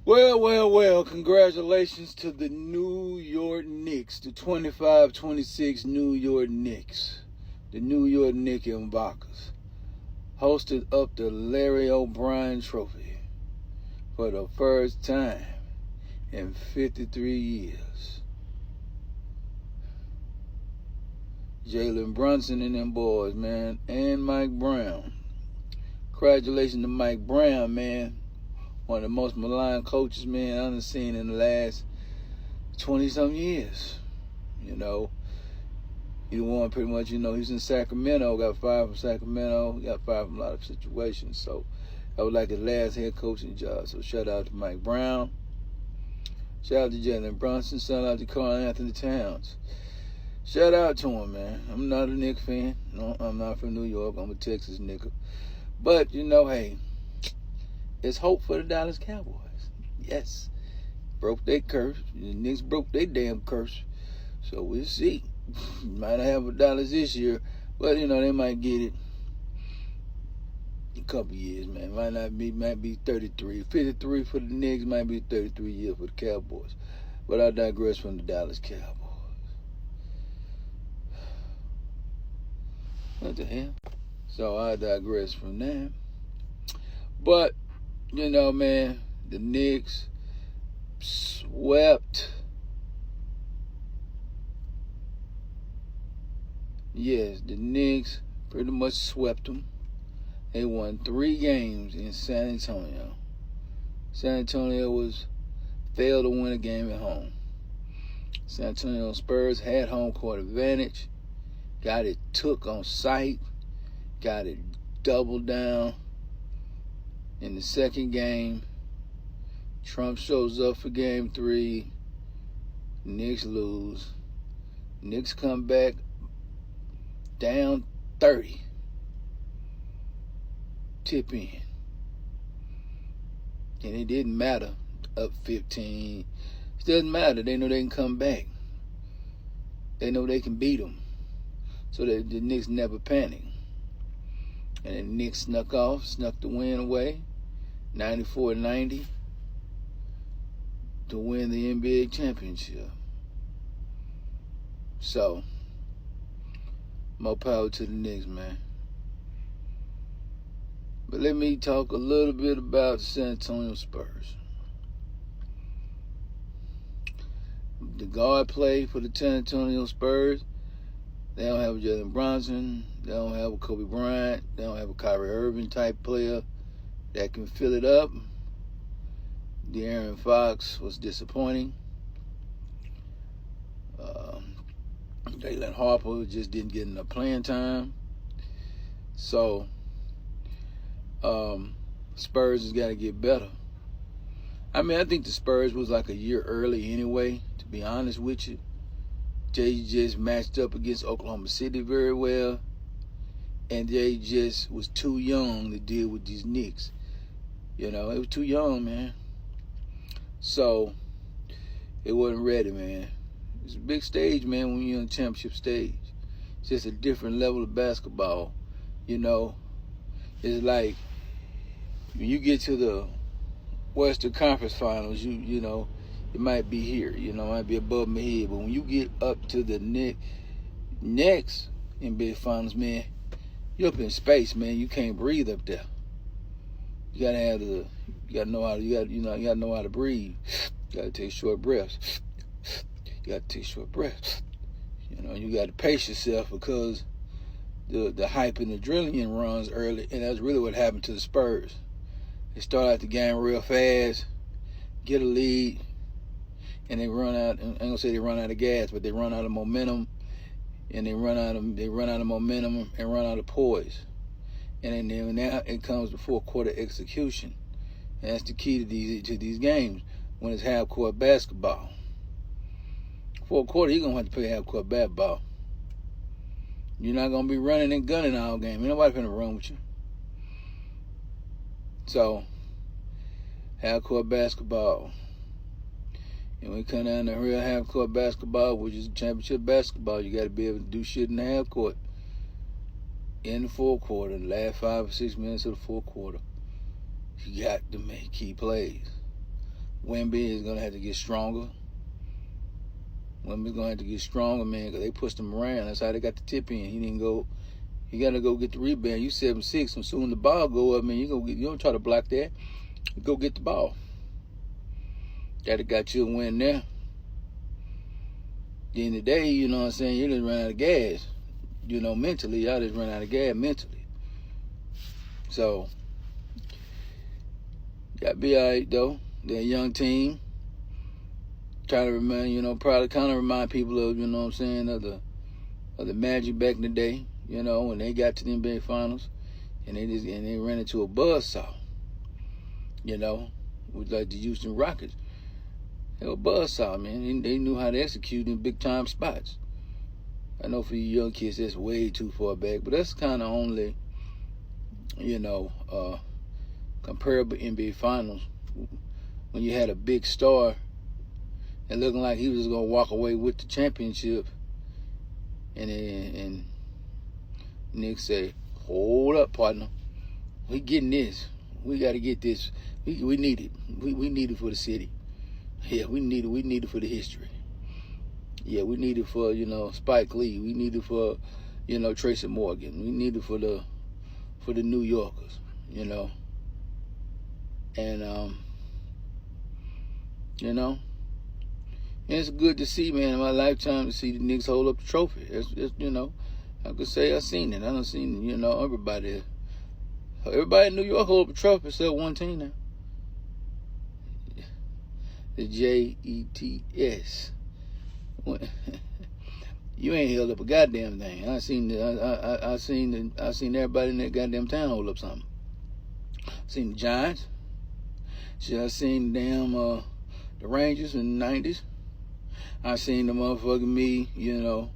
Well, congratulations to the New York Knicks, the 25-26 New York Knicks. The New York Knickerbockers hosted up the Larry O'Brien Trophy for the first time in 53 years. Jalen Brunson and them boys, man, and Mike Brown. Congratulations to Mike Brown, man. One of the most maligned coaches, man, I've seen in the last 20-something years. You know, he won pretty much, he was in Sacramento, got fired from Sacramento, got fired from a lot of situations. So that was like his last head coaching job. So shout out to Mike Brown. Shout out to Jalen Brunson. Shout out to Karl Anthony Towns. Shout out to him, man. I'm not a Knicks fan. No, I'm not from New York. I'm a Texas nigga. But, hey, it's hope for the Dallas Cowboys. Yes. Broke their curse. The Knicks broke their damn curse. So we'll see. Might not have a Dallas this year, but, they might get it in a couple years, man. Might be 33. 53 for the Knicks, might be 33 years for the Cowboys. But I digress from the Dallas Cowboys. What the hell? So I digress from that. But, man, the Knicks swept. Yes, the Knicks pretty much swept them. They won 3 games in San Antonio. San Antonio failed to win a game at home. San Antonio Spurs had home court advantage. Got it took on sight. Got it doubled down. In the second game, Trump shows up for game 3. Knicks lose. Knicks come back down 30. Tip in. And it didn't matter. Up 15. It doesn't matter. They know they can come back. They know they can beat them. So the Knicks never panic. And the Knicks snuck the win away, 94-90, to win the NBA championship. So, more power to the Knicks, man. But let me talk a little bit about the San Antonio Spurs. The guard play for the San Antonio Spurs. They don't have a Jalen Brunson. They don't have a Kobe Bryant. They don't have a Kyrie Irving type player that can fill it up. De'Aaron Fox was disappointing. Jalen Harper just didn't get enough playing time. So, Spurs has got to get better. I think the Spurs was like a year early anyway, to be honest with you. Jay just matched up against Oklahoma City very well. And Jay just was too young to deal with these Knicks. It was too young, man. So, it wasn't ready, man. It's a big stage, man, when you're on the championship stage. It's just a different level of basketball. It's like when you get to the Western Conference Finals, it might be here, it might be above my head. But when you get up to the next NBA Finals, man, you're up in space, man. You can't breathe up there. You gotta know how to breathe. You gotta take short breaths. You gotta pace yourself because the hype and adrenaline runs early, and that's really what happened to the Spurs. They start out the game real fast, get a lead, and they run out. I ain't gonna say they run out of gas, but they run out of momentum, and they run out of momentum and run out of poise. And then now it comes to fourth quarter execution, and that's the key to these games when it's half court basketball. Fourth quarter, you're gonna have to play half court basketball. You're not gonna be running and gunning all game. Ain't nobody finna run with you. So, half court basketball. And when we come down to real half court basketball, which is championship basketball, you got to be able to do shit in the half court. In the fourth quarter, the last 5 or 6 minutes of the fourth quarter, you got to make key plays. Wemby is going to have to get stronger. Wemby's going to have to get stronger, man, because they pushed him around. That's how they got the tip in. He didn't go. He got to go get the rebound. You 7'6", and soon the ball go up, man, you don't try to block that. You go get the ball. That got you a win there. At the end of the day, you know what I'm saying, you just run out of gas. You know, mentally, y'all just run out of gas mentally. So, got to be all right, though. They're a young team. Trying to remind, you know, probably kind of remind people of, you know what I'm saying, of the Magic back in the day, you know, when they got to the NBA Finals, and they ran into a buzzsaw, you know, with like the Houston Rockets. They were a buzzsaw, man. They knew how to execute in big time spots. I know for you young kids, that's way too far back, but that's kind of only, you know, comparable NBA Finals when you had a big star and looking like he was going to walk away with the championship. And Nick say, hold up, partner. We getting this. We got to get this. We need it. We need it for the city. Yeah, we need it. We need it for the history. Yeah, we need it for, you know, Spike Lee. We need it for, you know, Tracy Morgan. We need it for the New Yorkers, you know. And, you know, and it's good to see, man, in my lifetime to see the Knicks hold up the trophy. It's you know, I could say I've seen it. I done seen, you know, everybody in New York hold up a trophy except one team now. The Jets. You ain't held up a goddamn thing. I seen everybody in that goddamn town hold up something. Seen the Giants. I seen the Rangers in the 90s. I seen the motherfucking you know.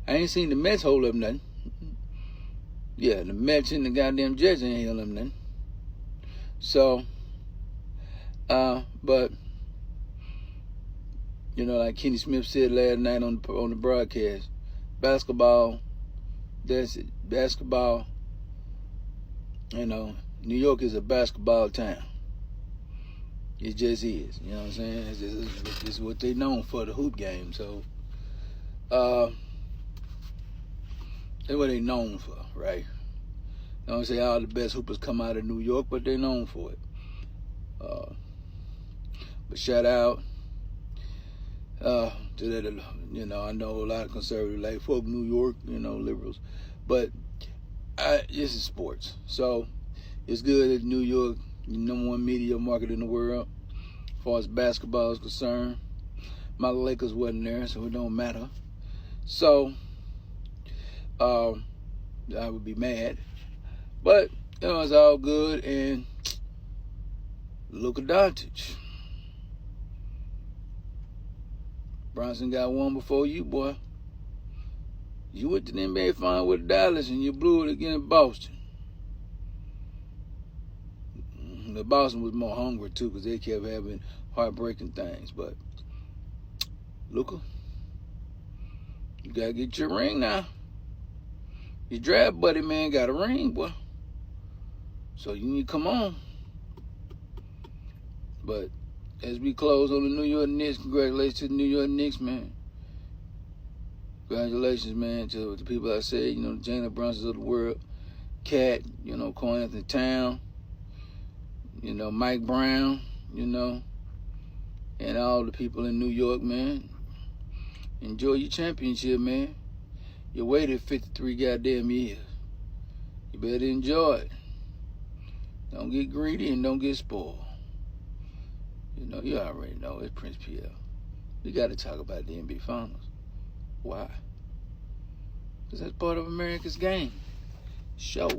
I ain't seen the Mets hold up nothing. Yeah, the Mets and the goddamn Jets ain't held up nothing. So, but, you know, like Kenny Smith said last night on the broadcast, basketball, that's it. Basketball, you know, New York is a basketball town. It just is, you know what I'm saying? It's just what they known for, the hoop game. So, that's what they known for, right? I don't say all the best hoopers come out of New York, but they known for it. But shout out to that, you know, I know a lot of conservatives like folk New York, you know, liberals, but this is sports. So it's good that New York, the #1 media market in the world, as far as basketball is concerned. My Lakers wasn't there, so it don't matter. So I would be mad, but you know, it's all good. And Luka Doncic, Bronson got one before you, boy. You went to the NBA final with Dallas and you blew it against Boston. The Boston was more hungry too because they kept having heartbreaking things. But Luka, you gotta get your ring now. Your draft buddy, man, got a ring, boy. So you need to come on. But as we close on the New York Knicks, congratulations to the New York Knicks, man. Congratulations, man, to the people I said, you know, the Jalen Brunsons of the world, Cat, you know, Cole Anthony Town, you know, Mike Brown, you know, and all the people in New York, man. Enjoy your championship, man. You waited 53 goddamn years. You better enjoy it. Don't get greedy and don't get spoiled. You know, you already know it's Prince Pierre. We got to talk about the NBA Finals. Why? Because that's part of America's game. Show.